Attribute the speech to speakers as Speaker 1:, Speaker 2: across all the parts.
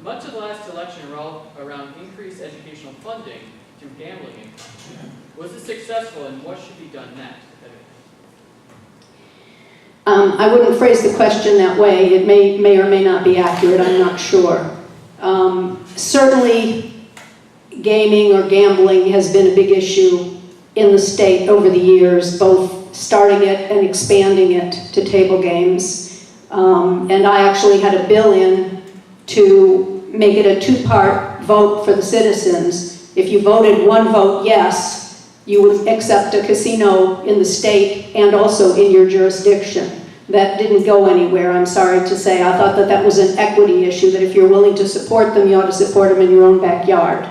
Speaker 1: Much of the last election revolved around increased educational funding through gambling income. Was it successful, and what should be done next?
Speaker 2: I wouldn't phrase the question that way. It may or may not be accurate. I'm not sure. Certainly, gaming or gambling has been a big issue in the state over the years, both starting it and expanding it to table games. And I actually had a bill in to make it a two-part vote for the citizens. If you voted one vote yes, you would accept a casino in the state and also in your jurisdiction. That didn't go anywhere, I'm sorry to say. I thought that that was an equity issue, that if you're willing to support them, you ought to support them in your own backyard.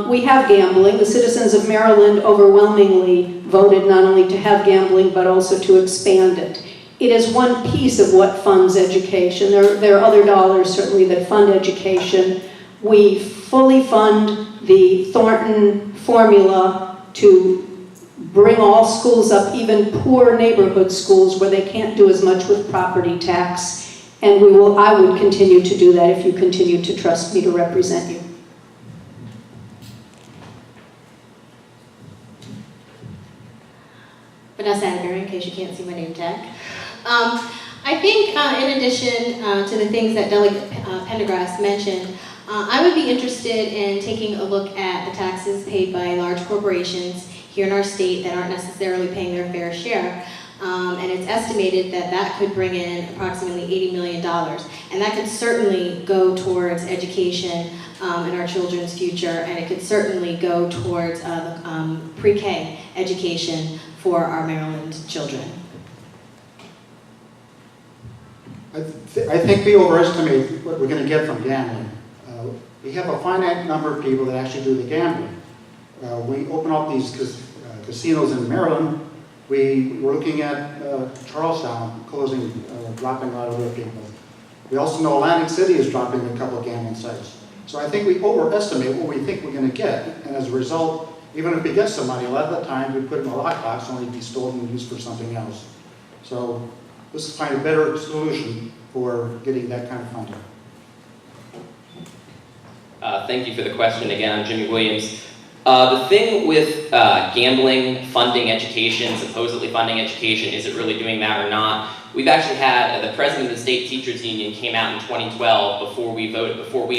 Speaker 2: We have gambling. The citizens of Maryland overwhelmingly voted not only to have gambling, but also to expand it. It is one piece of what funds education. There are other dollars, certainly, that fund education. We fully fund the Thornton formula to bring all schools up, even poor neighborhood schools where they can't do as much with property tax. And I would continue to do that if you continue to trust me to represent you.
Speaker 3: Vanessa Atterbury, in case you can't see my name tag. I think in addition to the things that Delegate Pendergrass mentioned, I would be interested in taking a look at the taxes paid by large corporations here in our state that aren't necessarily paying their fair share. And it's estimated that that could bring in approximately $80 million. And that could certainly go towards education in our children's future, and it could certainly go towards pre-K education for our Maryland children.
Speaker 4: I think we overestimate what we're going to get from gambling. We have a finite number of people that actually do the gambling. We open up these casinos in Maryland. We were looking at Charlestown closing, dropping a lot of other people. We also know Atlantic City is dropping a couple of gambling sites. So I think we overestimate what we think we're going to get. And as a result, even if we get some money, a lot of the time we put it in a lockbox only to be stolen and used for something else. So let's find a better solution for getting that kind of funding.
Speaker 5: Thank you for the question. Again, I'm Jimmy Williams. The thing with gambling, funding education, supposedly funding education, is it really doing that or not? We've actually had, the president of the State Teachers Union came out in 2012 before we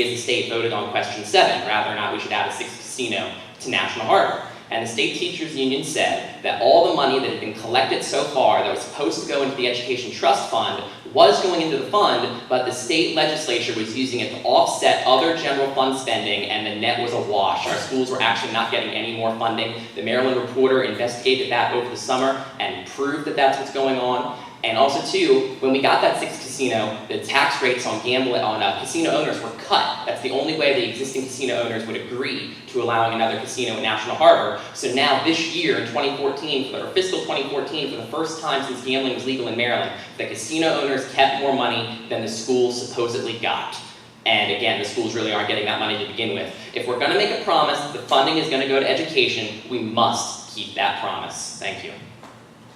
Speaker 5: as a state voted on question 7, rather or not we should add a 6th casino to National Harbor. And the State Teachers Union said that all the money that had been collected so far that was supposed to go into the Education Trust Fund was going into the fund, but the state legislature was using it to offset other general fund spending, and the net was a wash. Our schools were actually not getting any more funding. The Maryland Reporter investigated that over the summer and proved that that's what's going on. And also, too, when we got that 6th casino, the tax rates on casino owners were cut. That's the only way the existing casino owners would agree to allowing another casino in National Harbor. So now, this year, in 2014, or fiscal 2014, for the first time since gambling was legal in Maryland, the casino owners kept more money than the schools supposedly got. And again, the schools really aren't getting that money to begin with. If we're going to make a promise that the funding is going to go to education, we must keep that promise. Thank you.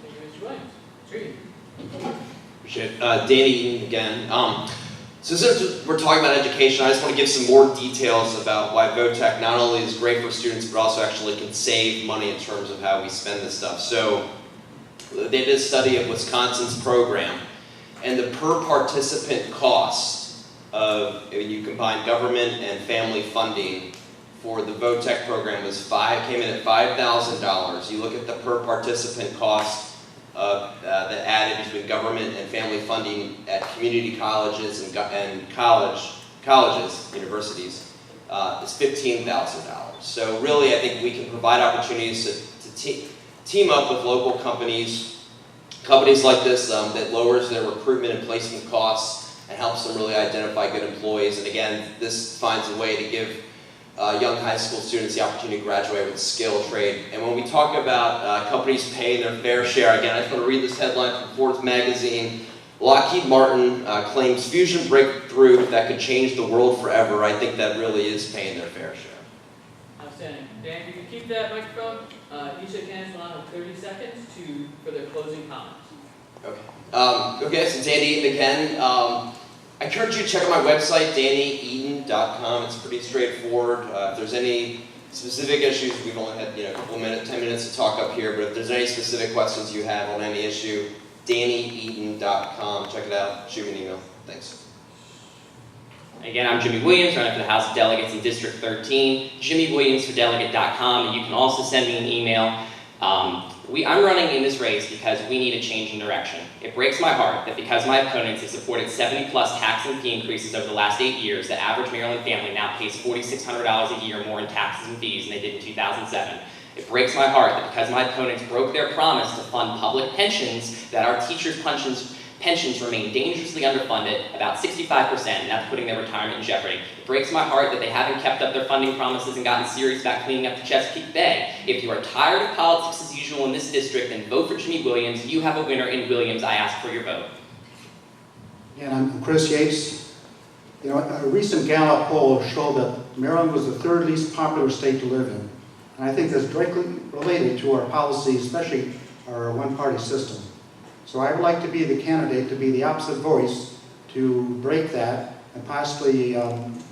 Speaker 1: Thank you, Mr. Williams. Sure.
Speaker 6: Appreciate it. Danny Eaton again. So since we're talking about education, I just want to give some more details about why VOTEC not only is great for students, but also actually can save money in terms of how we spend this stuff. So they did a study of Wisconsin's program, and the per participant cost of, when you combine government and family funding for the VOTEC program came in at $5,000. You look at the per participant cost that added between government and family funding at community colleges and colleges, universities, is $15,000. So really, I think we can provide opportunities to team up with local companies like this that lowers their recruitment and placement costs and helps them really identify good employees. And again, this finds a way to give young high school students the opportunity to graduate with a skill trade. And when we talk about companies paying their fair share, again, I just want to read this headline from Forbes magazine. Lockheed Martin claims fusion breakthrough that could change the world forever. I think that really is paying their fair share.
Speaker 1: Outstanding. Dan, if you could keep that microphone, each of the candidates will have 30 seconds for their closing comments.
Speaker 6: Okay. Okay, so Danny again. I encourage you to check out my website, DannyEaton.com. It's pretty straightforward. If there's any specific issues, we've only had a couple of minutes, 10 minutes to talk up here, but if there's any specific questions you have on any issue, DannyEaton.com. Check it out. Shoot me an email. Thanks.
Speaker 5: Again, I'm Jimmy Williams, running for the House of Delegates in District 13, jimmywilliamsfordelegate.com, and you can also send me an email. I'm running in this race because we need a change in direction. It breaks my heart that because my opponents have supported 70-plus tax and fee increases over the last 8 years, the average Maryland family now pays $4,600 a year more in taxes and fees than they did in 2007. It breaks my heart that because my opponents broke their promise to fund public pensions, that our teachers' pensions remain dangerously underfunded, about 65%, and that's putting their retirement in jeopardy. It breaks my heart that they haven't kept up their funding promises and gotten serious about cleaning up the Chesapeake Bay. If you are tired of politics as usual in this district, then vote for Jimmy Williams. You have a winner in Williams. I ask for your vote.
Speaker 4: And I'm Chris Yates. A recent Gallup poll showed that Maryland was the third least popular state to live in. And I think that's directly related to our policy, especially our one-party system. So I would like to be the candidate to be the opposite voice to break that and possibly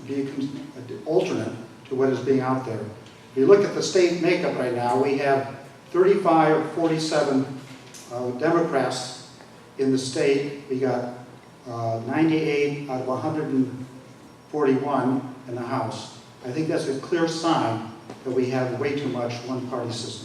Speaker 4: be an alternate to what is being out there. If you look at the state makeup right now, we have 35 or 47 Democrats in the state. We got 98 out of 141 in the House. I think that's a clear sign that we have way too much one-party system.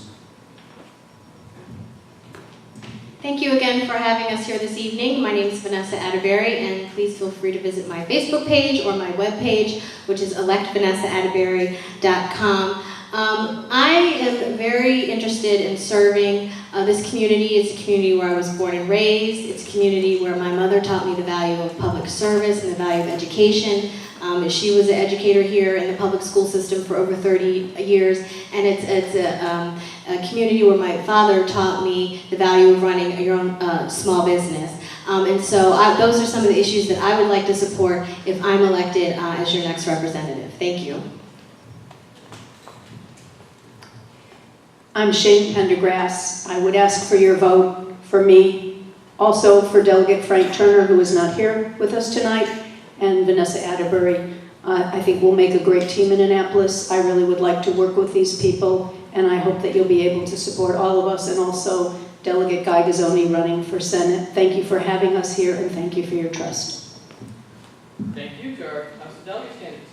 Speaker 3: Thank you again for having us here this evening. My name is Vanessa Atterbury, and please feel free to visit my Facebook page or my webpage, which is electvanessaatterbury.com. I am very interested in serving this community. It's a community where I was born and raised. It's a community where my mother taught me the value of public service and the value of education. She was an educator here in the public school system for over 30 years, and it's a community where my father taught me the value of running your own small business. And so those are some of the issues that I would like to support if I'm elected as your next representative. Thank you.
Speaker 2: I'm Shane Pendergrass. I would ask for your vote for me, also for Delegate Frank Turner, who is not here with us tonight, and Vanessa Atterbury. I think we'll make a great team in Annapolis. I really would like to work with these people, and I hope that you'll be able to support all of us, and also Delegate Guy Gazzoni running for Senate. Thank you for having us here, and thank you for your trust.
Speaker 1: Thank you to our House of Delegates candidates.